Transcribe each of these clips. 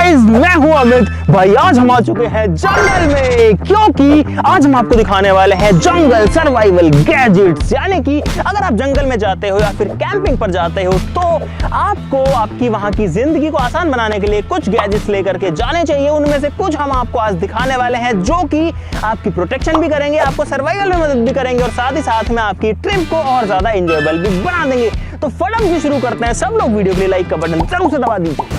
Guys, मैं हूं अमित भाई। आज हम आ चुके हैं जंगल में, क्योंकि आज हम आपको दिखाने वाले हैं जंगल सर्वाइवल गैजेट्स। यानी कि अगर आप जंगल में जाते हो या फिर कैंपिंग पर जाते हो तो आपको आपकी वहां की जिंदगी को आसान बनाने के लिए कुछ गैजेट्स लेकर के जाने चाहिए। उनमें से कुछ हम आपको आज दिखाने वाले हैं जो कि आपकी प्रोटेक्शन भी करेंगे, आपको सर्वाइवल में मदद भी करेंगे और साथ ही साथ में आपकी ट्रिप को और ज्यादा एंजॉयबल भी बना देंगे। तो फटाफट से शुरू करते हैं। सब लोग वीडियो के लिए लाइक का बटन जरूर से दबा दीजिए।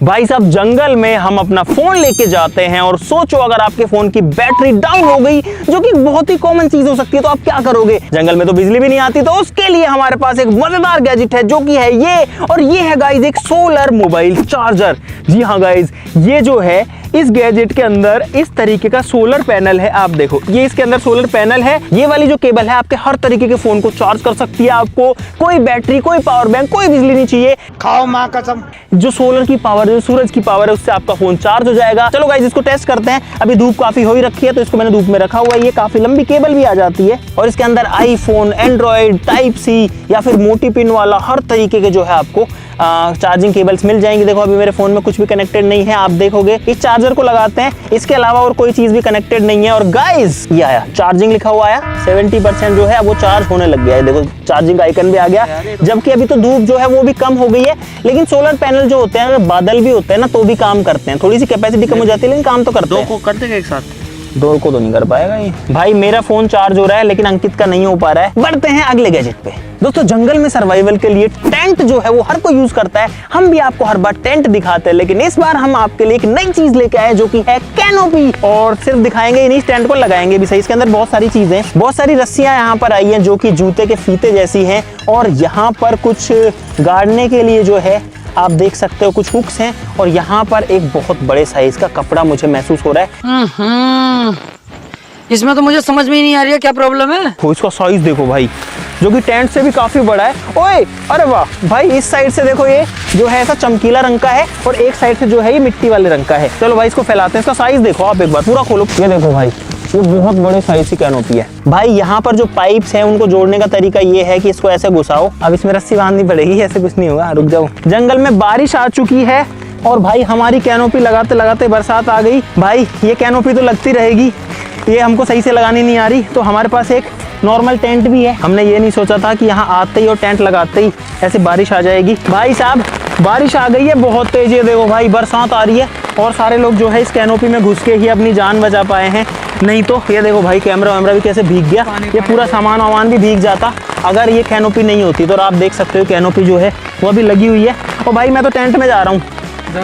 भाई साहब, जंगल में हम अपना फोन लेके जाते हैं और सोचो अगर आपके फोन की बैटरी डाउन हो गई, जो कि बहुत ही कॉमन चीज हो सकती है, तो आप क्या करोगे? जंगल में तो बिजली भी नहीं आती, तो उसके लिए हमारे पास एक मजेदार गैजेट है जो कि है ये, और ये है गाइज एक सोलर मोबाइल चार्जर। जी हाँ गाइज, ये जो है इस गैजेट के अंदर इस तरीके का सोलर पैनल है। आप देखो, ये इसके अंदर सोलर पैनल है। ये वाली जो केबल है आपके हर तरीके के फोन को चार्ज कर सकती है। आपको कोई बैटरी, कोई पावर बैंक, कोई बिजली नहीं चाहिए। खाओ माँ कसम। जो सोलर की पावर, जो सूरज की पावर है, उससे आपका फोन चार्ज हो जाएगा। चलो गाइस, इसको टेस्ट करते हैं। अभी धूप काफी हो ही रखी है तो इसको मैंने धूप में रखा हुआ है। ये काफी लंबी केबल भी आ जाती है और इसके अंदर आईफोन, एंड्रॉइड, टाइप सी या फिर मोटी पिन वाला हर तरीके के जो है आपको चार्जिंग केबल्स मिल जाएंगी। देखो, अभी मेरे फोन में कुछ भी कनेक्टेड नहीं है। आप देखोगे इस चार्जर को लगाते हैं, इसके अलावा और कोई चीज भी कनेक्टेड नहीं है। और गाइस, ये आया चार्जिंग लिखा हुआ आया, 70% जो है वो चार्ज होने लग गया है। देखो, चार्जिंग का आइकन भी आ गया। जबकि अभी तो धूप जो है वो भी कम हो गई है, लेकिन सोलर पैनल जो होते हैं, अगर बादल भी होते हैं ना तो भी काम करते हैं। थोड़ी सी कैपेसिटी कम हो जाती है लेकिन काम तो करते हैं। दो को कर देगा एक साथ? दो को तो नहीं कर पाएगा ये। भाई, मेरा फोन चार्ज हो रहा है लेकिन अंकित का नहीं हो पा रहा है। बढ़ते हैं अगले गैजेट पे। दोस्तों, जंगल में सर्वाइवल के लिए टेंट जो है वो हर कोई यूज करता है। हम भी आपको हर बार टेंट दिखाते हैं, लेकिन इस बार हम आपके लिए एक नई चीज लेके आए जो कि है कैनोपी। और सिर्फ दिखाएंगे ही नहीं, टेंट को लगाएंगे भी सही। इसके अंदर बहुत सारी चीजें, बहुत सारी रस्सियां यहाँ पर आई हैं जो कि जूते के फीते जैसी हैं। और यहाँ पर कुछ गाड़ने के लिए जो है आप देख सकते हो कुछ हुक्स हैं। और यहाँ पर एक बहुत बड़े साइज का कपड़ा मुझे महसूस हो रहा है। इसमें तो मुझे समझ में ही नहीं आ रही है क्या प्रॉब्लम है। तो इसका साइज देखो भाई, जो कि टेंट से भी काफी बड़ा है। ओए, अरे वाह भाई, इस साइड से देखो, ये जो है ऐसा चमकीला रंग का है और एक साइड से जो है ये मिट्टी वाले रंग का है। चलो भाई, इसको फैलाते हैं। इसका साइज देखो आप एक बार, पूरा खोलो। ये देखो भाई, ये बहुत बड़े साइज की कैनोपी है भाई। यहाँ पर जो पाइप्स हैं उनको जोड़ने का तरीका ये है कि इसको ऐसे घुसाओ। अब इसमें रस्सी बांधनी पड़ेगी, ऐसे कुछ नहीं होगा। रुक जाओ। जंगल में बारिश आ चुकी है और भाई हमारी कैनोपी लगाते लगाते बरसात आ गई। भाई, ये कैनोपी तो लगती रहेगी, ये हमको सही से लगानी नहीं आ रही। तो हमारे पास एक नॉर्मल टेंट भी है। हमने ये नहीं सोचा था कि यहाँ आते ही और टेंट लगाते ही ऐसे बारिश आ जाएगी। भाई साहब, बारिश आ गई है, बहुत तेज है। देखो भाई, बरसात आ रही है और सारे लोग जो है इस कैनोपी में घुस के ही अपनी जान बचा पाए हैं। नहीं तो ये देखो भाई, कैमरा वैमरा भी कैसे भीग गया। ये पूरा सामान वामान भी भीग जाता अगर ये कैनोपी नहीं होती। तो आप देख सकते हो कैनोपी जो है वो अभी लगी हुई है। और भाई, मैं तो टेंट में जा रहा हूँ,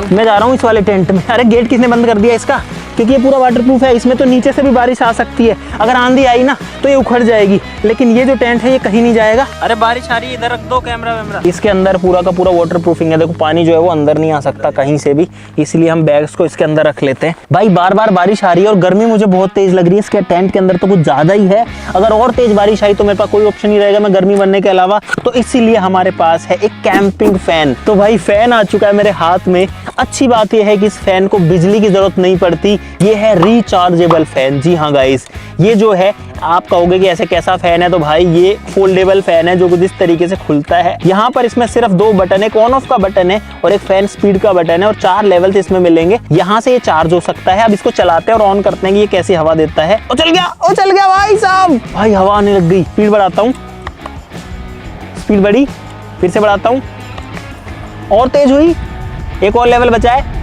मैं जा रहा हूँ इस वाले टेंट में। अरे, गेट किसने बंद कर दिया इसका? क्योंकि ये पूरा वाटरप्रूफ है। इसमें तो नीचे से भी बारिश आ सकती है। अगर आंधी आई ना तो ये उखड़ जाएगी, लेकिन ये जो टेंट है ये कहीं नहीं जाएगा। अरे बारिश आ रही है, इधर रख दो कैमरा वैमरा। इसके अंदर पूरा का पूरा वाटरप्रूफिंग है। देखो, पानी जो है वो अंदर नहीं आ सकता कहीं से भी, इसलिए हम बैग्स को इसके अंदर रख लेते हैं। भाई, बार बार बारिश आ रही है और गर्मी मुझे बहुत तेज लग रही है। इसके टेंट के अंदर तो कुछ ज्यादा ही है। अगर और तेज बारिश आई तो मेरे पास कोई ऑप्शन नहीं रहेगा मैं गर्मी बनने के अलावा। तो इसीलिए हमारे पास है एक कैंपिंग फैन। तो भाई, फैन आ चुका है मेरे हाथ में। अच्छी बात यह है कि इस फैन को बिजली की जरूरत नहीं पड़ती। ये है रिचार्जेबल फैन। जी हाँ गाइस, ये जो है आप कहोगे कि ऐसे कैसा फैन है, तो भाई ये फोल्डेबल फैन है जो कुछ इस तरीके से खुलता है। यहाँ पर इसमें सिर्फ दो बटन है, एक ऑन ऑफ का बटन है और एक फैन स्पीड का बटन है और 4 लेवल्स इसमें मिलेंगे। यहाँ से ये चार्ज हो सकता है। अब इसको चलाते हैं और ऑन करते हैं कि ये कैसी हवा देता है। ओ चल गया, ओ चल गया भाई साहब। भाई, हवा आने लग गई। स्पीड बढ़ाता हूँ, स्पीड बढ़ी, फिर से बढ़ाता हूँ, और तेज हुई। एक और लेवल बचा है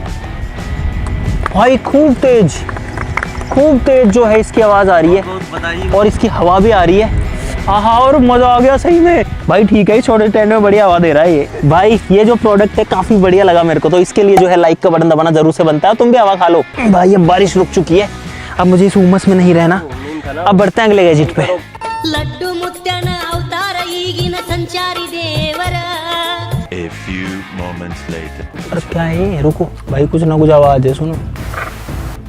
भाई। खूब तेज जो है इसकी आवाज आ रही है और इसकी हवा भी आ रही है। आहा, और मजा आ गया सही में। भाई ठीक है, छोटे टेंट में बढ़िया हवा दे रहा है ये। भाई, ये जो प्रोडक्ट है काफी बढ़िया लगा मेरे को, तो इसके लिए जो है लाइक का बटन दबाना जरूर से बनता है। तुम भी हवा खा लो। भाई, अब बारिश रुक चुकी है, अब मुझे इस उमस में नहीं रहना। अब बढ़ते हैं अगले गैजेट पे। लड्डू मुत्यान अवतार ईगिन संचारी देवर। A few moments later. अरे क्या है, रुको भाई, कुछ ना कुछ आवाज है, सुनो।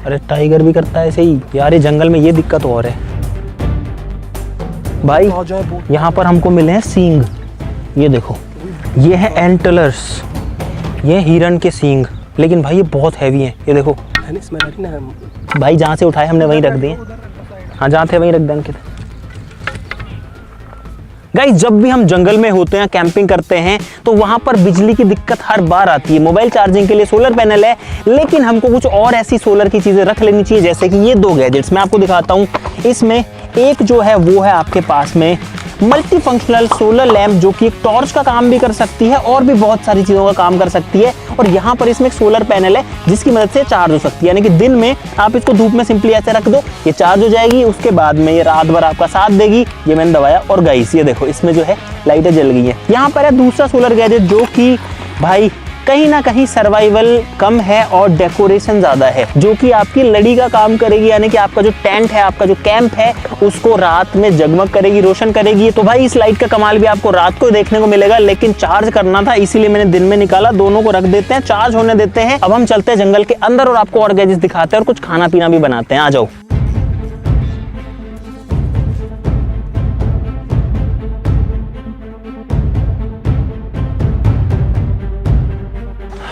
अरे, टाइगर भी करता है ऐसे ही यार। ये जंगल में ये दिक्कत और है भाई। यहाँ पर हमको मिले हैं सींग। ये देखो, ये है एंटलर्स, ये हिरन के सींग। लेकिन भाई ये बहुत हैवी हैं। ये देखो भाई, जहाँ से उठाए हमने वहीं रख दिए। हाँ, जहाँ थे वहीं रख दें अंकित। गाइस जब भी हम जंगल में होते हैं, कैंपिंग करते हैं, तो वहां पर बिजली की दिक्कत हर बार आती है। मोबाइल चार्जिंग के लिए सोलर पैनल है, लेकिन हमको कुछ और ऐसी सोलर की चीजें रख लेनी चाहिए, जैसे कि ये 2 गैजेट्स मैं आपको दिखाता हूँ। इसमें एक जो है वो है आपके पास में मल्टी फंक्शनल सोलर लैंप, जो कि एक टॉर्च का काम भी कर सकती है और भी बहुत सारी चीज़ों का काम कर सकती है। और यहाँ पर इसमें एक सोलर पैनल है जिसकी मदद से चार्ज हो सकती है, यानी कि दिन में आप इसको धूप में सिंपली ऐसे रख दो, ये चार्ज हो जाएगी, उसके बाद में ये रात भर आपका साथ देगी। ये मैंने दबाया और गाइस ये देखो इसमें जो है लाइटें जल गई हैं। यहाँ पर है दूसरा सोलर गैजेट, जो कि भाई कहीं ना कहीं सर्वाइवल कम है और डेकोरेशन ज्यादा है, जो कि आपकी लड़ी का काम करेगी, यानी कि आपका जो टेंट है, आपका जो कैंप है, उसको रात में जगमग करेगी, रोशन करेगी। तो भाई इस लाइट का कमाल भी आपको रात को देखने को मिलेगा, लेकिन चार्ज करना था इसीलिए मैंने दिन में निकाला। दोनों को रख देते हैं, चार्ज होने देते हैं। अब हम चलते हैं जंगल के अंदर और आपको और गैजेट्स दिखाते हैं और कुछ खाना पीना भी बनाते हैं। आ जाओ।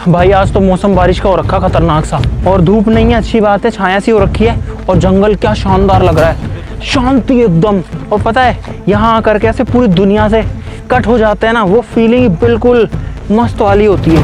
भाई आज तो मौसम बारिश का हो रखा खतरनाक सा, और धूप नहीं है, अच्छी बात है, छाया सी हो रखी है। और जंगल क्या शानदार लग रहा है, शांति एकदम। और पता है यहाँ आकर के ऐसे पूरी दुनिया से कट हो जाते हैं ना, वो फीलिंग बिल्कुल मस्त वाली होती है।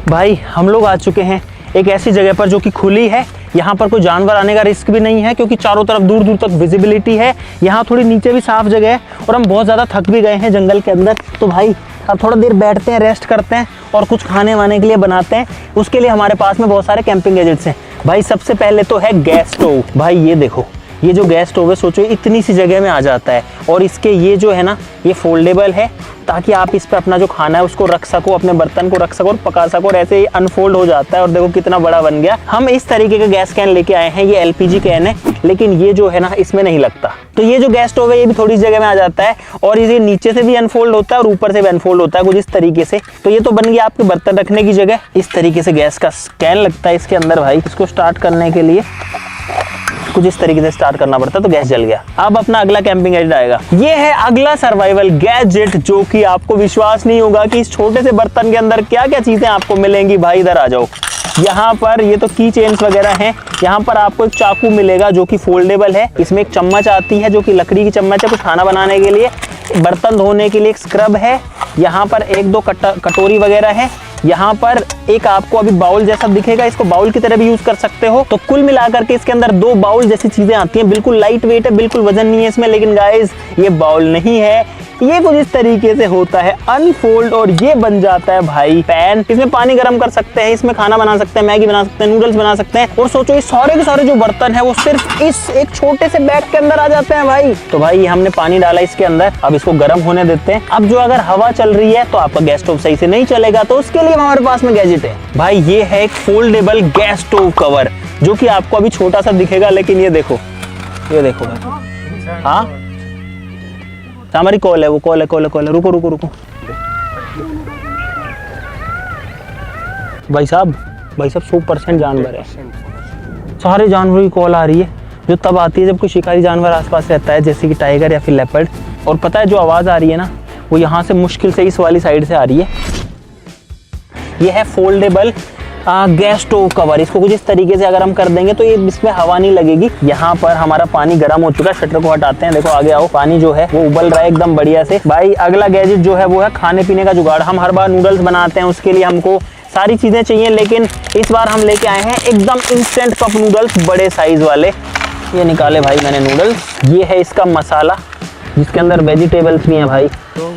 भाई हम लोग आ चुके हैं एक ऐसी जगह पर जो कि खुली है। यहाँ पर कोई जानवर आने का रिस्क भी नहीं है, क्योंकि चारों तरफ दूर दूर तक विजिबिलिटी है। यहाँ थोड़ी नीचे भी साफ जगह है, और हम बहुत ज़्यादा थक भी गए हैं जंगल के अंदर। तो भाई अब थोड़ा देर बैठते हैं, रेस्ट करते हैं और कुछ खाने वाने के लिए बनाते हैं। उसके लिए हमारे पास में बहुत सारे कैंपिंग गैजेट्स हैं। भाई सबसे पहले तो है गैस स्टोव। भाई ये देखो, ये जो गैस स्टोव है, सोचो इतनी सी जगह में आ जाता है, और इसके ये जो है ना, ये फोल्डेबल है, ताकि आप इस पे अपना जो खाना है उसको रख सको, अपने बर्तन को रख सको और पका सको। और ऐसे ही अनफोल्ड हो जाता है, और देखो कितना बड़ा बन गया। हम इस तरीके का गैस कैन लेके आए हैं, ये LPG कैन है, लेकिन ये जो है ना इसमें नहीं लगता। तो ये जो गैस स्टोव है ये भी थोड़ी जगह में आ जाता है, और ये नीचे से भी अनफोल्ड होता है और ऊपर से भी अनफोल्ड होता है कुछ इस तरीके से। तो ये तो बन गया आपके बर्तन रखने की जगह। इस तरीके से गैस का कैन लगता है इसके अंदर। भाई इसको स्टार्ट करने के लिए कुछ इस तरीके से स्टार्ट करना पड़ता है, तो गैस जल गया। अब अपना अगला कैंपिंग गैजेट आएगा, ये है अगला सर्वाइवल गैजेट, जो कि आपको विश्वास नहीं होगा कि इस छोटे से बर्तन के अंदर क्या क्या चीजें आपको मिलेंगी। भाई इधर आ जाओ। यहाँ पर ये तो की चेन्स वगैरह हैं। यहाँ पर आपको एक चाकू मिलेगा जो कि फोल्डेबल है। इसमें एक चम्मच आती है जो कि लकड़ी की चम्मच है, कुछ खाना बनाने के लिए। बर्तन धोने के लिए एक स्क्रब है। यहाँ पर 1-2 कटोरी वगैरह है। यहाँ पर एक आपको अभी बाउल जैसा दिखेगा, इसको बाउल की तरह भी यूज कर सकते हो। तो कुल मिलाकर के इसके अंदर 2 बाउल जैसी चीजें आती हैं। बिल्कुल लाइट वेट है, बिल्कुल वजन नहीं है इसमें। लेकिन गाइस ये बाउल नहीं है, ये कुछ इस तरीके से होता है, अनफोल्ड, और ये बन जाता है भाई पैन। इसमें पानी गर्म कर सकते हैं, इसमें खाना बना सकते हैं, मैगी बना सकते हैं, नूडल्स बना सकते हैं। और सोचो ये सारे के सारे जो बर्तन है वो सिर्फ इस एक छोटे से बैग के अंदर आ जाते हैं भाई। तो भाई हमने पानी डाला इसके अंदर, अब इसको गर्म होने देते हैं। अब जो अगर हवा चल रही है तो आपका गैस स्टोव सही से नहीं चलेगा, तो उसके लिए हमारे पास में गैजेट है। भाई ये है एक फोल्डेबल गैस स्टोव कवर, जो कि आपको अभी छोटा सा दिखेगा, लेकिन ये देखो भाई। हाँ हमारी कॉल है, वो कॉल है। रुको। भाई साहब 100% जानवर है। सारे जानवरों की कॉल आ रही है, जो तब आती है जब कोई शिकारी जानवर आसपास रहता है, जैसे कि टाइगर या फिर लेपर्ड। और पता है जो आवाज़ आ रही है ना, वो यहाँ से मुश्किल से इस वाली साइड से आ रही है। ये है फोल्डेबल गैस स्टोव कवर। इसको कुछ इस तरीके से अगर हम कर देंगे तो ये इसमें हवा नहीं लगेगी। यहाँ पर हमारा पानी गर्म हो चुका है, शटर को हटाते हैं। देखो आगे आओ, पानी जो है वो उबल रहा है एकदम बढ़िया से। भाई अगला गैजेट जो है वो है खाने पीने का जुगाड़। हम हर बार नूडल्स बनाते हैं, उसके लिए हमको सारी चीजें चाहिए, लेकिन इस बार हम लेके आए हैं एकदम इंस्टेंट कप नूडल्स, बड़े साइज वाले। ये निकाले भाई मैंने नूडल्स। ये है इसका मसाला, जिसके अंदर वेजिटेबल्स भी हैं भाई,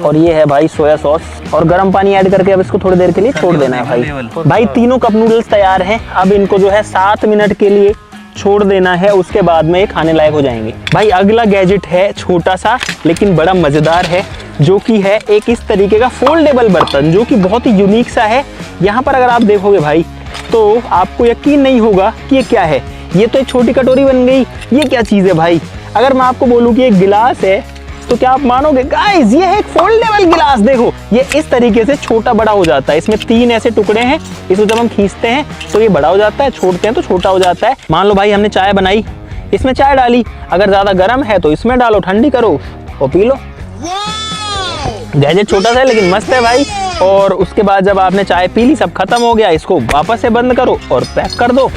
और ये है भाई सोया सॉस, और गर्म पानी ऐड करके अब इसको थोड़ी देर के लिए छोड़ देना है भाई। भाई तीनों कप नूडल्स तैयार हैं। अब इनको जो है 7 मिनट के लिए छोड़ देना है, उसके बाद में ये खाने लायक हो जाएंगे। भाई अगला गैजेट है छोटा सा लेकिन बड़ा मजेदार है, जो कि है एक इस तरीके का फोल्डेबल बर्तन, जो कि बहुत ही यूनिक सा है। यहाँ पर अगर आप देखोगे भाई तो आपको यकीन नहीं होगा कि ये क्या है। ये तो एक छोटी कटोरी बन गई, ये क्या चीज़ है भाई। अगर मैं आपको बोलूँ कि एक गिलास है तो क्या आप मानोगे? गाइस ये है एक फोल्डेबल गिलास। देखो ये इस तरीके से छोटा बड़ा हो जाता है। इसमें 3 ऐसे टुकड़े हैं, इसको जब हम खींचते हैं तो ये बड़ा हो जाता है, छोड़ते हैं तो छोटा हो जाता है। मान लो भाई हमने चाय बनाई, इसमें चाय डाली, अगर ज्यादा गर्म है तो इसमें डालो, ठंडी करो और पी लो। गैजेट छोटा सा है लेकिन मस्त है भाई। और उसके बाद जब आपने चाय पी ली, सब खत्म हो गया, इसको वापस से बंद करो और पैक कर दो।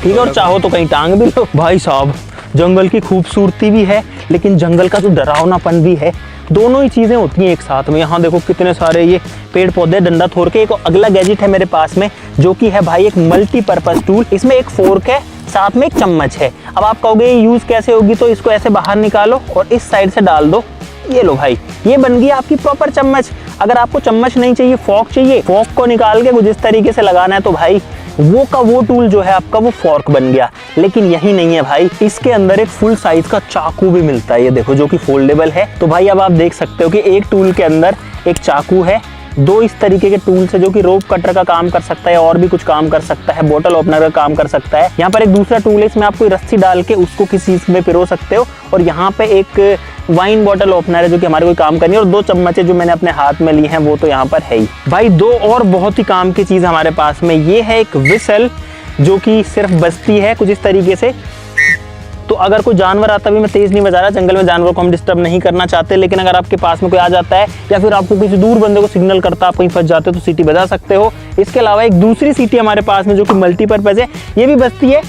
ठीक है, और चाहो तो कहीं टांग भी लो। भाई साहब, जंगल की खूबसूरती भी है लेकिन जंगल का जो डरावनापन भी है, दोनों ही चीज़ें होती हैं एक साथ में। यहाँ देखो कितने सारे ये पेड़ पौधे, डंडा थोड़ के। एक अगला गैजेट है मेरे पास में जो कि है भाई एक मल्टीपर्पज़ टूल। इसमें एक फोर्क है, साथ में एक चम्मच है। अब आप कहोगे ये यूज़ कैसे होगी, तो इसको ऐसे बाहर निकालो और इस साइड से डाल दो। ये लो भाई, ये बन गई आपकी प्रॉपर चम्मच। अगर आपको चम्मच नहीं चाहिए, फोर्क चाहिए, फोर्क को निकाल के कुछ इस तरीके से लगाना है तो भाई वो का वो टूल जो है आपका वो फोर्क बन गया। लेकिन यही नहीं है भाई, इसके अंदर एक फुल साइज का चाकू भी मिलता है, ये देखो, जो कि फोल्डेबल है। तो भाई अब आप देख सकते हो कि एक टूल के अंदर एक चाकू है, दो इस तरीके के टूल्स है जो कि रोप कटर का काम कर सकता है और भी कुछ काम कर सकता है, बोतल ओपनर का काम कर सकता है। यहाँ पर एक दूसरा टूल है, इसमें आप कोई रस्सी डाल के उसको किसी चीज में पिरो सकते हो। और यहाँ पे एक वाइन बॉटल ओपनर है जो कि हमारे कोई काम करनी है। और दो चम्मचे जो मैंने अपने हाथ में ली हैं वो तो यहाँ पर है ही। भाई दो और बहुत ही काम की चीज हमारे पास में, ये है एक विसल जो कि सिर्फ बजती है कुछ इस तरीके से। तो अगर कोई जानवर आता भी, मैं तेज नहीं बजा रहा, जंगल में जानवर को हम डिस्टर्ब नहीं करना चाहते, लेकिन अगर आपके पास में कोई आ जाता है या फिर आपको किसी दूर बंदे को सिग्नल करता, आप कहीं फंस जाते हो तो सीटी बजा सकते हो। इसके अलावा एक दूसरी सीटी हमारे पास में जो कि मल्टीपर्पज है, ये भी बजती है।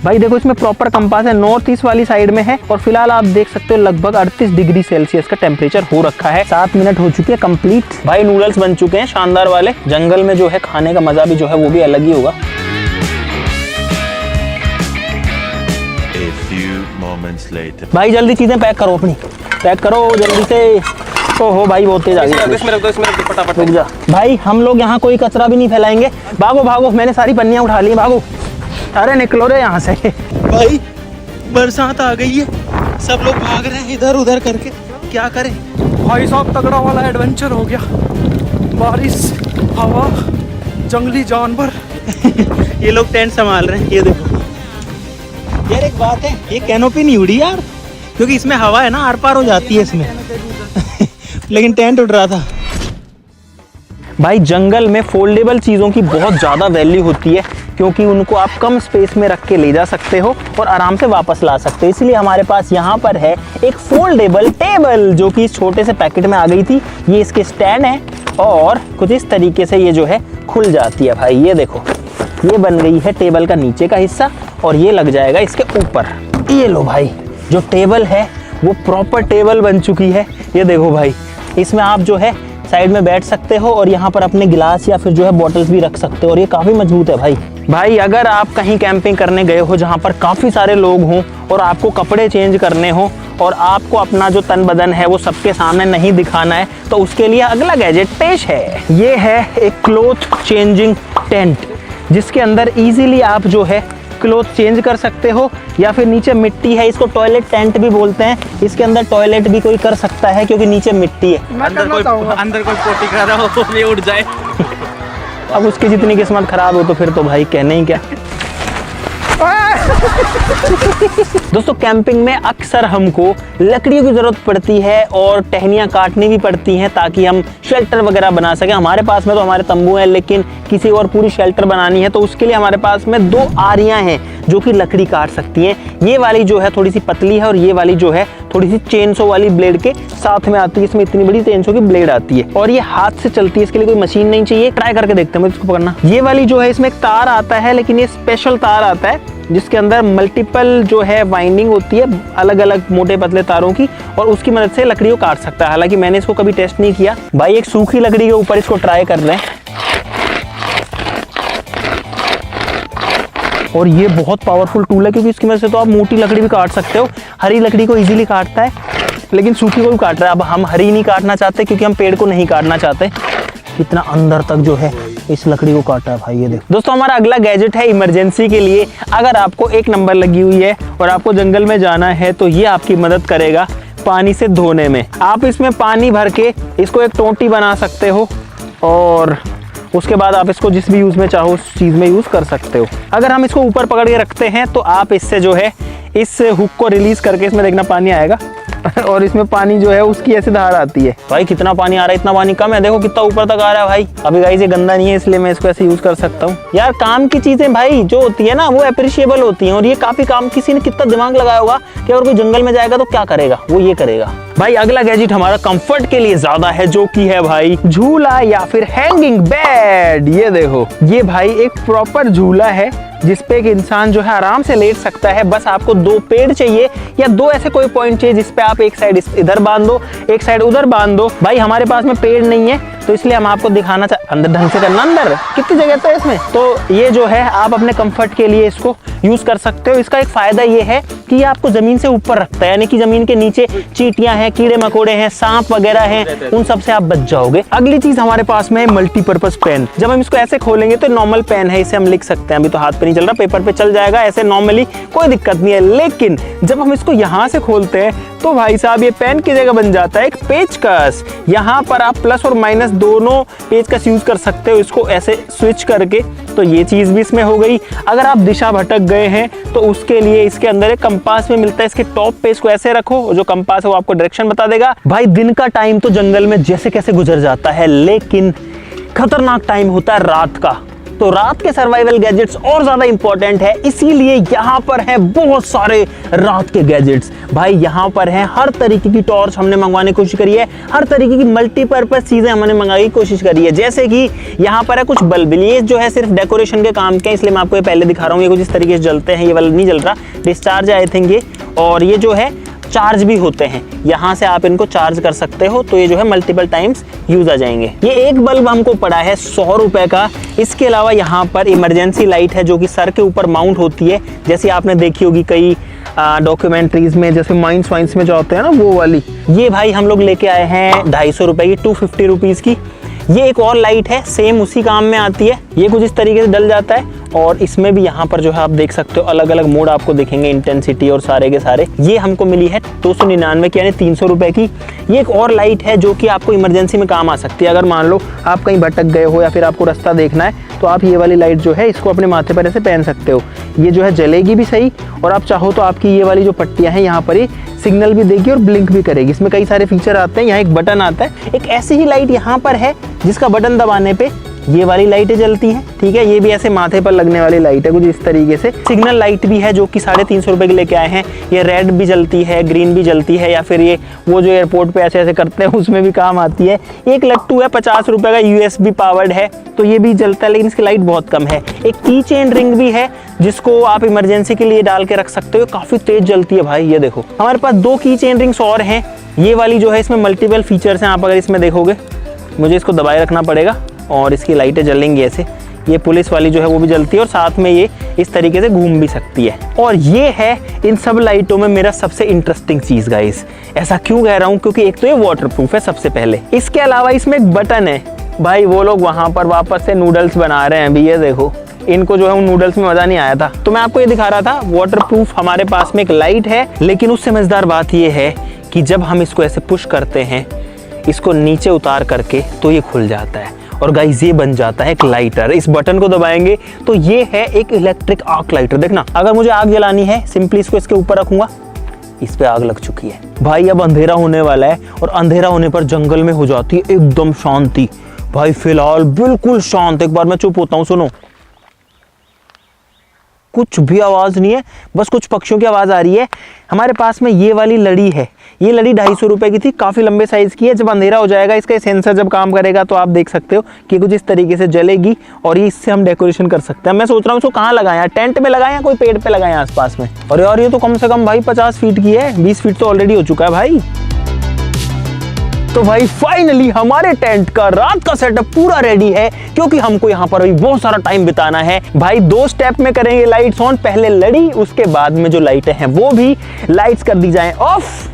भाई देखो, इसमें प्रॉपर कंपास है, नॉर्थ ईस्ट वाली साइड में है। और फिलहाल आप देख सकते हो लगभग 38 डिग्री सेल्सियस का टेम्परेचर हो रखा है। 7 मिनट हो चुके हैं कंप्लीट। भाई नूडल्स बन चुके हैं शानदार वाले। जंगल में जो है खाने का मजा भी जो है वो भी अलग ही होगा। A few moments later. भाई जल्दी चीजें पैक करो, अपनी पैक करो जल्दी से। तो हो भाई, बहुत तेज आ गई। फटाफट। रुक जा भाई, हम लोग यहाँ कोई कचरा भी नहीं फैलाएंगे। भागो भागो, मैंने सारी पन्नियाँ उठा ली, भागो। अरे निकलो रे यहाँ से। भाई बरसात आ गई है, सब लोग भाग रहे हैं इधर उधर करके, क्या करें। भाई साहब तगड़ा वाला एडवेंचर हो गया, बारिश, हवा, जंगली जानवर। ये लोग टेंट संभाल रहे हैं, ये देखो। यार एक बात है, ये कैनोपी नहीं उड़ी यार, क्योंकि इसमें हवा है ना, आर पार हो जाती है इसमें। लेकिन टेंट उड़ रहा था। भाई जंगल में फोल्डेबल चीज़ों की बहुत ज़्यादा वैल्यू होती है, क्योंकि उनको आप कम स्पेस में रख के ले जा सकते हो और आराम से वापस ला सकते हो। इसलिए हमारे पास यहाँ पर है एक फोल्डेबल टेबल जो कि इस छोटे से पैकेट में आ गई थी। ये इसके स्टैंड है और कुछ इस तरीके से ये जो है खुल जाती है। भाई ये देखो, ये बन गई है टेबल का नीचे का हिस्सा और ये लग जाएगा इसके ऊपर। ये लो भाई, जो टेबल है वो प्रॉपर टेबल बन चुकी है। ये देखो भाई, इसमें आप जो है साइड में बैठ सकते हो और यहाँ पर अपने गिलास या फिर जो है बॉटल्स भी रख सकते हो। और ये काफ़ी मजबूत है भाई अगर आप कहीं कैंपिंग करने गए हो जहाँ पर काफ़ी सारे लोग हों और आपको कपड़े चेंज करने हो और आपको अपना जो तन बदन है वो सबके सामने नहीं दिखाना है, तो उसके लिए अगला गैजेट पेश है। ये है एक क्लॉथ चेंजिंग टेंट, जिसके अंदर इजीली आप जो है क्लॉथ चेंज कर सकते हो। या फिर नीचे मिट्टी है, इसको टॉयलेट टेंट भी बोलते हैं। इसके अंदर टॉयलेट भी कोई कर सकता है क्योंकि नीचे मिट्टी है। अंदर कोई पोटी कर रहा हो तो ये उड़ जाए। अब उसकी जितनी किस्मत खराब हो तो फिर तो भाई कहने ही क्या। दोस्तों कैंपिंग में अक्सर हमको लकड़ियों की जरूरत पड़ती है और टहनियाँ काटनी भी पड़ती हैं ताकि हम शेल्टर वगैरह बना सकें। हमारे पास में तो हमारे तंबू हैं, लेकिन किसी और पूरी शेल्टर बनानी है तो उसके लिए हमारे पास में 2 आरियां हैं जो कि लकड़ी काट सकती हैं। ये वाली जो है थोड़ी सी पतली है और ये वाली जो है थोड़ी सी चेनसो वाली ब्लेड के साथ में आती है। इसमें इतनी बड़ी चेनसो की ब्लेड आती है और ये हाथ से चलती है, इसके लिए कोई मशीन नहीं चाहिए। ट्राई करके देखते हैं, मुझे इसको पकड़ना। ये वाली जो है इसमें एक तार आता है, लेकिन ये स्पेशल तार आता है जिसके अंदर मल्टीपल जो है वाइंडिंग होती है अलग अलग मोटे पतले तारों की, और उसकी मदद से लकड़ी को काट सकता है। हालांकि मैंने इसको कभी टेस्ट नहीं किया। भाई एक सूखी लकड़ी के ऊपर इसको ट्राई कर रहे हैं और ये बहुत पावरफुल टूल है क्योंकि इसकी मदद से तो आप मोटी लकड़ी भी काट सकते हो। हरी लकड़ी को इजीली काटता है, लेकिन सूखी को भी काट रहा है। अब हम हरी नहीं काटना चाहते क्योंकि हम पेड़ को नहीं काटना चाहते। इतना अंदर तक जो है इस लकड़ी को काटा है भाई, ये देखो। दोस्तों हमारा अगला गैजेट है इमरजेंसी के लिए। अगर आपको 1 नंबर लगी हुई है और आपको जंगल में जाना है तो ये आपकी मदद करेगा पानी से धोने में। आप इसमें पानी भर के इसको एक टोंटी बना सकते हो और उसके बाद आप इसको जिस भी यूज़ में चाहो उस चीज़ में यूज़ कर सकते हो। अगर हम इसको ऊपर पकड़ के रखते हैं तो आप इससे जो है इस हुक को रिलीज़ करके, इसमें देखना पानी आएगा, और इसमें पानी जो है उसकी ऐसे धार आती है। भाई कितना पानी आ रहा है, इतना पानी कम है, देखो कितना ऊपर तक आ रहा है भाई। अभी गाइस ये गंदा नहीं है इसलिए मैं इसको ऐसे यूज कर सकता हूँ। यार काम की चीजें भाई जो होती है ना वो अप्रिशिएबल होती हैं, और ये काफी काम, किसी ने कितना दिमाग लगाया होगा कि अगर कोई जंगल में जाएगा तो क्या करेगा, वो ये करेगा। भाई अगला गैजेट हमारा कंफर्ट के लिए ज्यादा है, जो कि है भाई झूला या फिर हैंगिंग बेड। ये देखो, ये भाई एक प्रॉपर झूला है जिसपे एक इंसान जो है आराम से लेट सकता है। बस आपको 2 पेड़ चाहिए या 2 ऐसे कोई पॉइंट चाहिए जिसपे आप एक साइड इधर बांध दो, एक साइड उधर बांध दो। भाई हमारे पास में पेड़ नहीं है तो इसलिए हम आपको दिखाना अंदर ढंग से करना। अंदर कितनी जगह तो है इसमें, तो ये जो है आप अपने कंफर्ट के लिए इसको यूज कर सकते हो। इसका एक फायदा ये है कि ये आपको जमीन से ऊपर रखता है, यानी कि जमीन के नीचे चींटियां हैं, कीड़े मकोड़े हैं, सांप वगैरह हैं, उन सब से आप बच जाओगे। अगली चीज हमारे पास में है मल्टीपर्पज पेन। जब हम इसको ऐसे खोलेंगे तो नॉर्मल पेन है, इसे हम लिख सकते हैं। अभी तो हाथ पे नहीं चल रहा, पेपर पे चल जाएगा, ऐसे नॉर्मली कोई दिक्कत नहीं है। लेकिन जब हम इसको यहाँ से खोलते हैं तो भाई साहब ये पेन की जगह बन जाता है एक पेचकस। यहाँ पर आप प्लस और माइनस दोनों पेचकस यूज कर सकते हो इसको ऐसे स्विच करके, तो ये चीज भी इसमें हो गई। अगर आप दिशा भटक गए हैं तो उसके लिए इसके अंदर एक कंपास में मिलता है, इसके टॉप पे इसको ऐसे रखो, जो कंपास है वो आपको डायरेक्शन बता देगा। भाई दिन का टाइम तो जंगल में जैसे कैसे गुजर जाता है, लेकिन खतरनाक टाइम होता है रात का। तो रात के सर्वाइवल गैजेट्स और ज्यादा इंपॉर्टेंट है, इसीलिए यहाँ पर है बहुत सारे रात के गैजेट्स। भाई यहाँ पर है हर तरीके की टॉर्च हमने मंगवाने की कोशिश करी है, हर तरीके की मल्टीपर्पज चीजें हमने मंगाने की कोशिश करी है। जैसे कि यहाँ पर है कुछ बल्ब, ये जो है सिर्फ डेकोरेशन के काम के, इसलिए मैं आपको ये पहले दिखा रहा हूँ। ये कुछ इस तरीके से जलते हैं, ये वाला नहीं जल रहा, डिस्चार्ज आई थिंक ये। और ये जो है चार्ज भी होते हैं, यहाँ से आप इनको चार्ज कर सकते हो, तो ये जो है मल्टीपल टाइम्स यूज आ जाएंगे। ये एक बल्ब हमको पड़ा है 100 रुपए का। इसके अलावा यहाँ पर इमरजेंसी लाइट है जो कि सर के ऊपर माउंट होती है, जैसे आपने देखी होगी कई डॉक्यूमेंट्रीज में, जैसे माइंस वाइंस में जो होते हैं ना वो वाली। ये भाई हम लोग लेके आए हैं 250 रुपए की, 250 रुपीज की। ये एक और लाइट है, सेम उसी काम में आती है। ये कुछ इस तरीके से डल जाता है, और इसमें भी यहाँ पर जो है आप देख सकते हो अलग अलग मोड आपको दिखेंगे, इंटेंसिटी और सारे के सारे। ये हमको मिली है 299 की, यानी 300 रुपए की। ये एक और लाइट है जो कि आपको इमरजेंसी में काम आ सकती है। अगर मान लो आप कहीं भटक गए हो या फिर आपको रास्ता देखना है, तो आप ये वाली लाइट जो है इसको अपने माथे पर ऐसे पहन सकते हो। ये जो है जलेगी भी सही, और आप चाहो तो आपकी ये वाली जो पट्टियां हैं यहाँ पर ये सिग्नल भी देगी और ब्लिंक भी करेगी। इसमें कई सारे फीचर आते हैं। यहाँ एक बटन आता है, एक ऐसी ही लाइट यहाँ पर है जिसका बटन दबाने पे ये वाली लाइटें जलती हैं, ठीक है। ये भी ऐसे माथे पर लगने वाली लाइट है कुछ इस तरीके से। सिग्नल लाइट भी है जो कि 350 रुपए की लेके आए हैं। ये रेड भी जलती है, ग्रीन भी जलती है, या फिर ये वो जो एयरपोर्ट पे ऐसे ऐसे करते हैं उसमें भी काम आती है। एक लट्टू है 50 रुपए का, USB पावर्ड है, तो ये भी जलता है, लेकिन इसकी लाइट बहुत कम है। एक की चेन रिंग भी है जिसको आप इमरजेंसी के लिए डाल के रख सकते हो, काफी तेज जलती है भाई। ये देखो हमारे पास 2 की चेन रिंग्स और हैं। ये वाली जो है इसमें मल्टीपल फीचर्स हैं, आप अगर इसमें देखोगे, मुझे इसको दबाए रखना पड़ेगा और इसकी लाइटें जलेंगी ऐसे। ये पुलिस वाली जो है वो भी जलती है, और साथ में ये इस तरीके से घूम भी सकती है। और ये है इन सब लाइटों में मेरा सबसे इंटरेस्टिंग चीज गाइस। ऐसा क्यों कह रहा हूँ, क्योंकि एक तो ये वाटरप्रूफ है सबसे पहले। इसके अलावा इसमें एक बटन है। भाई वो लोग वहां पर वापस से नूडल्स बना रहे हैं अभी, ये देखो। इनको जो है उन नूडल्स में मजा नहीं आया था, तो मैं आपको ये दिखा रहा था। वाटरप्रूफ हमारे पास में एक लाइट है, लेकिन उससे मजेदार बात ये है कि जब हम इसको ऐसे पुश करते हैं, इसको नीचे उतार करके, तो ये खुल जाता है, और गाइस ये बन जाता है एक लाइटर। इस बटन को दबाएंगे तो ये है एक इलेक्ट्रिक आर्क लाइटर। देखना, अगर मुझे आग जलानी है, सिंपली इसको इसके ऊपर रखूंगा, इस पे आग लग चुकी है। भाई अब अंधेरा होने वाला है, और अंधेरा होने पर जंगल में हो जाती है एकदम शांति। भाई फिलहाल बिल्कुल शांत। एक बार मैं चुप होता हूँ, सुनो, कुछ भी आवाज नहीं है, बस कुछ पक्षियों की आवाज आ रही है। हमारे पास में ये वाली लड़ी है, ये लड़ी 250 रुपए की थी, काफी लंबे साइज की है। जब अंधेरा हो जाएगा, इसका सेंसर जब काम करेगा तो आप देख सकते हो कि कुछ इस तरीके से जलेगी, और ये इससे हम डेकोरेशन कर सकते हैं। मैं सोच रहा हूँ इसको कहाँ लगाएं, टेंट में लगाएं या कोई पेड़ पे लगाएं आसपास में। और यार ये तो कम से कम भाई 50 फीट की है, 20 फीट तो ऑलरेडी हो चुका है भाई। तो भाई फाइनली हमारे टेंट का रात का सेटअप पूरा रेडी है, क्योंकि हमको यहाँ पर अभी बहुत सारा टाइम बिताना है। भाई 2 स्टेप में करेंगे लाइट्स ऑन, पहले लड़ी, उसके बाद में जो लाइटें हैं वो भी लाइट्स कर दी जाएं ऑफ।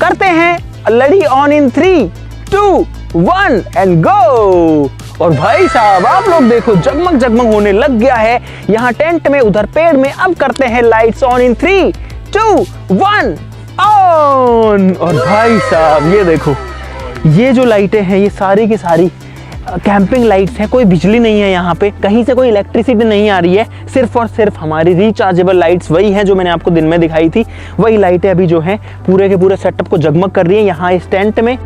करते हैं लड़ी ऑन इन 3, 2, 1 एंड गो। और भाई साहब आप लोग देखो, जगमग जगमग होने लग गया है यहाँ टेंट में, उधर पेड़ में। अब करते हैं लाइट्स ऑन इन 3, 2, 1 ऑन। और भाई साहब ये देखो, ये जो लाइटें हैं ये सारी की सारी कैंपिंग लाइट्स है, कोई बिजली नहीं है यहाँ पे, कहीं से कोई इलेक्ट्रिसिटी नहीं आ रही है, सिर्फ और सिर्फ हमारी रिचार्जेबल लाइट्स वही हैं जो मैंने आपको दिन में दिखाई थी, वही लाइटें अभी जो हैं पूरे के पूरे सेटअप को जगमग कर रही है यहाँ इस टेंट में।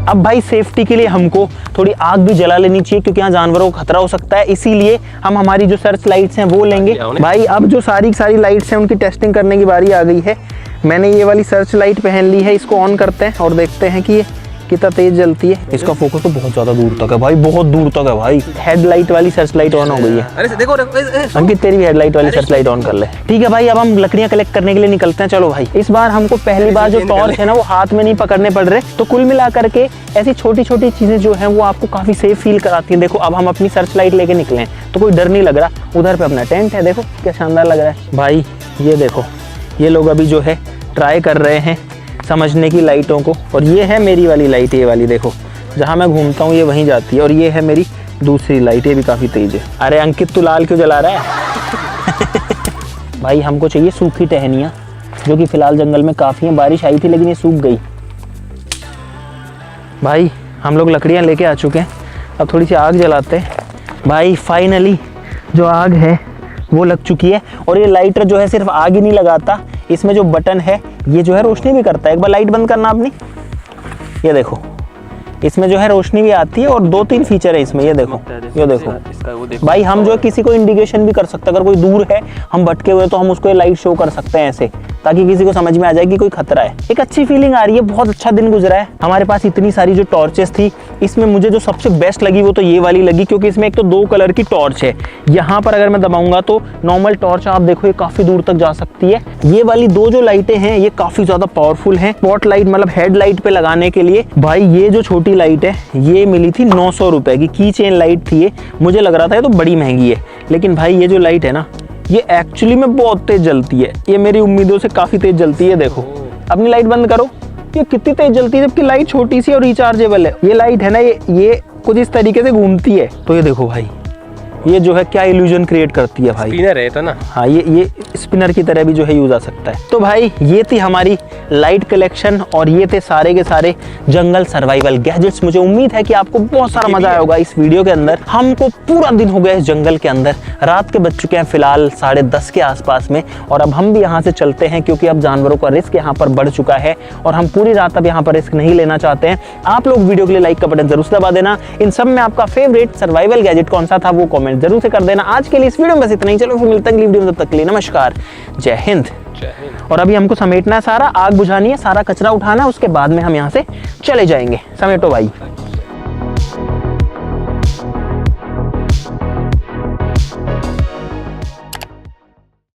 अब भाई सेफ्टी के लिए हमको थोड़ी आग भी जला लेनी चाहिए क्योंकि यहाँ जानवरों को खतरा हो सकता है, इसीलिए हम हमारी जो सर्च लाइट्स हैं वो लेंगे। भाई अब जो सारी लाइट्स हैं उनकी टेस्टिंग करने की बारी आ गई है। मैंने ये वाली सर्च लाइट पहन ली है, इसको ऑन करते हैं और देखते हैं कि ये कितना तेज जलती है। इसका फोकस तो बहुत ज्यादा दूर तक है भाई, बहुत दूर तक है भाई। हेडलाइट वाली सर्च लाइट ऑन हो गई है। अरे देखो अंकित तेरी भी हेडलाइट वाली सर्च लाइट ऑन कर ले। ठीक है भाई, अब हम लकड़ियां कलेक्ट करने के लिए निकलते हैं। चलो भाई, इस बार हमको पहली बार जो टॉर्च है ना वो हाथ में नहीं पकड़ने पड़ रहे, तो कुल मिला करके ऐसी छोटी छोटी चीजें जो है वो आपको काफी सेफ फील कराती है। देखो अब हम अपनी सर्च लाइट लेके निकले तो कोई डर नहीं लग रहा। उधर पे अपना टेंट है, देखो क्या शानदार लग रहा है भाई। ये देखो, ये लोग अभी जो है ट्राई कर रहे हैं समझने की लाइटों को, और ये है मेरी वाली लाइट, ये वाली देखो, जहाँ मैं घूमता हूँ ये वहीं जाती है, और ये है मेरी दूसरी लाइट, ये भी काफ़ी तेज है। अरे अंकित तू लाल क्यों जला रहा है? भाई हमको चाहिए सूखी टहनियाँ, जो कि फ़िलहाल जंगल में काफ़ी हैं। बारिश आई थी लेकिन ये सूख गई। भाई हम लोग लकड़ियाँ लेके आ चुके हैं, अब थोड़ी सी आग जलाते हैं। भाई फाइनली जो आग है वो लग चुकी है, और ये लाइटर जो है सिर्फ आग ही नहीं लगाता, इसमें जो बटन है ये जो है रोशनी भी करता है। एक बार लाइट बंद करना अपनी, ये देखो इसमें जो है रोशनी भी आती है, और 2-3 फीचर है इसमें, ये देखो ये देखो। भाई हम जो है किसी को इंडिकेशन भी कर सकते हैं, अगर कोई दूर है हम भटके हुए तो हम उसको ये लाइट शो कर सकते हैं ऐसे, ताकि किसी को समझ में आ जाए कि कोई खतरा है। एक अच्छी फीलिंग आ रही है, बहुत अच्छा दिन गुजरा है। हमारे पास इतनी सारी जो टॉर्चेस थी, इसमें मुझे जो सबसे बेस्ट लगी वो तो ये वाली लगी, क्योंकि इसमें एक तो 2 कलर की टॉर्च है। यहाँ पर अगर मैं दबाऊंगा तो नॉर्मल टॉर्च आप देखो ये काफी दूर तक जा सकती है। ये वाली 2 जो लाइटें हैं ये काफी ज्यादा पावरफुल हैं, स्पॉट लाइट मतलब हेडलाइट पे लगाने के लिए। भाई ये जो छोटी लाइट है ये मिली थी 900 रुपए की, की चेन लाइट थी ये। मुझे लग रहा था ये तो बड़ी महंगी है, लेकिन भाई ये जो लाइट है ना ये एक्चुअली में बहुत तेज जलती है, ये मेरी उम्मीदों से काफी तेज जलती है। देखो अपनी लाइट बंद करो, ये कितनी तेज जलती है, जबकि लाइट छोटी सी और रिचार्जेबल है। ये लाइट है ना ये कुछ इस तरीके से घूमती है, तो ये देखो भाई ये जो है क्या इल्यूजन क्रिएट करती है भाई। स्पिनर है तो ना, हाँ ये स्पिनर की तरह भी जो है यूज आ सकता है। तो भाई ये थी हमारी लाइट कलेक्शन, और ये थे सारे के सारे जंगल सर्वाइवल गैजेट्स। मुझे उम्मीद है कि आपको बहुत सारा मजा आया होगा इस वीडियो के अंदर। हमको पूरा दिन हो गया इस जंगल के अंदर, रात के बज चुके हैं फिलहाल 10:30 के आसपास में, और अब हम भी यहाँ से चलते हैं क्योंकि अब जानवरों का रिस्क यहाँ पर बढ़ चुका है, और हम पूरी रात अब यहाँ पर रिस्क नहीं लेना चाहते हैं। आप लोग वीडियो के लिए लाइक का बटन जरूर दबा देना। इन सब में आपका फेवरेट सर्वाइवल गैजेट कौन सा था वो कमेंट जरूर से कर देना। आज के लिए इस वीडियो में बस इतना ही, चलो फिर मिलते हैं अगली वीडियो में, तब तक के लिए नमस्कार, जय हिंद। और अभी हमको समेटना है सारा, आग बुझानी है, सारा कचरा उठाना है, उसके बाद में हम यहाँ से चले जाएंगे। समेटो भाई।